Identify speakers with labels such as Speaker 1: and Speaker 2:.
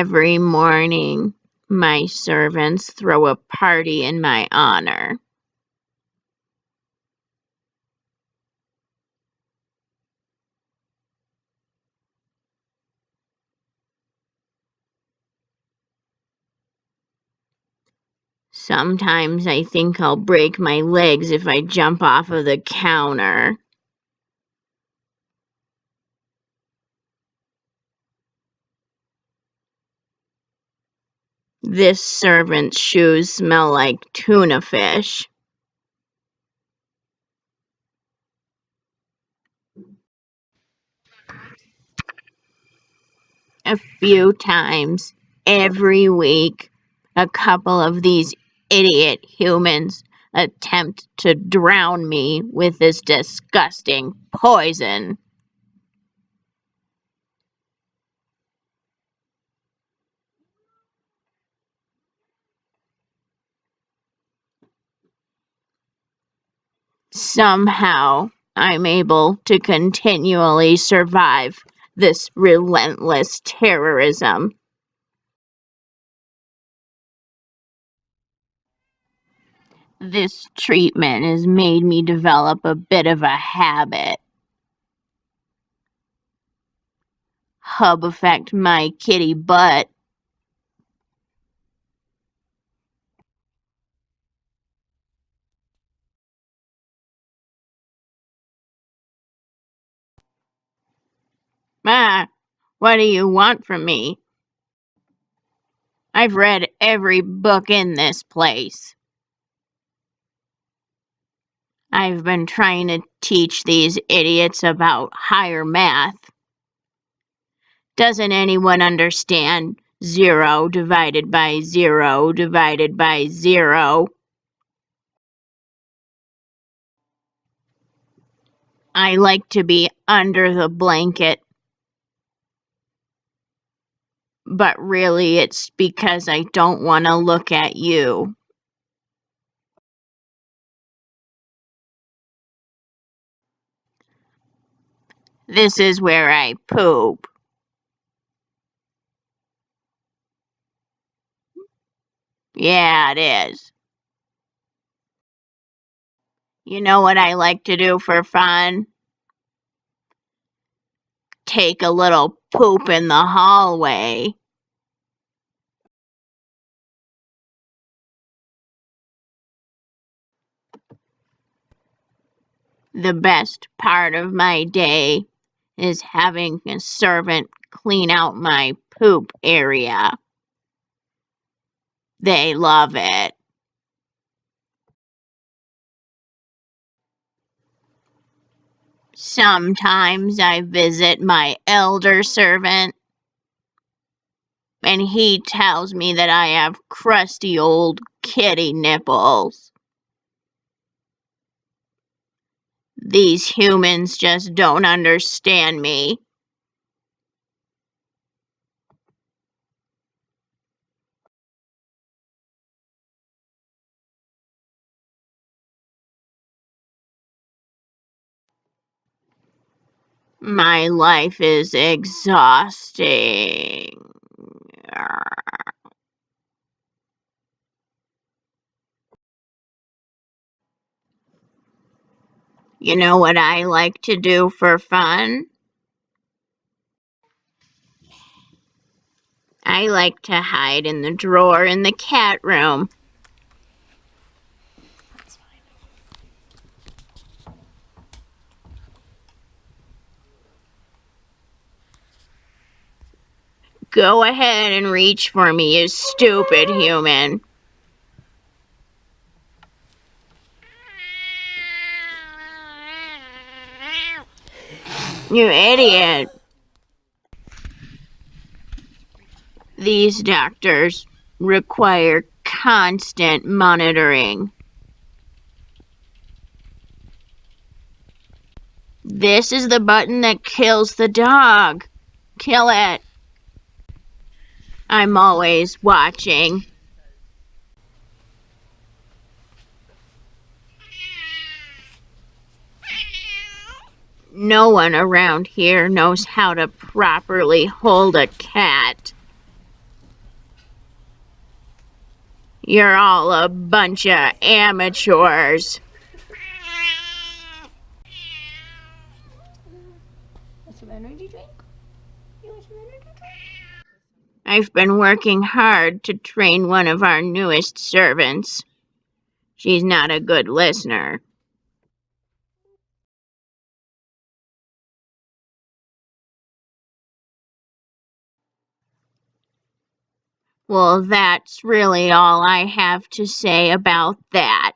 Speaker 1: Every morning, my servants throw a party in my honor. Sometimes I think I'll break my legs if I jump off of the counter. This servant's shoes smell like tuna fish. A few times every week, a couple of these idiot humans attempt to drown me with this disgusting poison. Somehow, I'm able to continually survive this relentless terrorism. This treatment has made me develop a bit of a habit. Hub effect my kitty butt. What do you want from me? I've read every book in this place. I've been trying to teach these idiots about higher math. Doesn't anyone understand 0 divided by 0 divided by 0? I like to be under the blanket. But really, it's because I don't want to look at you. This is where I poop. Yeah, it is. You know what I like to do for fun? Take a little poop in the hallway. The best part of my day is having a servant clean out my poop area. They love it. Sometimes I visit my elder servant, and he tells me that I have crusty old kitty nipples. These humans just don't understand me. My life is exhausting. You know what I like to do for fun? I like to hide in the drawer in the cat room.
Speaker 2: That's fine.
Speaker 1: Go ahead and reach for me, you stupid human. You idiot. These doctors require constant monitoring. This is the button that kills the dog. Kill it. I'm always watching. No one around here knows how to properly hold a cat. You're all a bunch of amateurs.
Speaker 2: Some energy drink? You want some energy drink?
Speaker 1: I've been working hard to train one of our newest servants. She's not a good listener. Well, that's really all I have to say about that.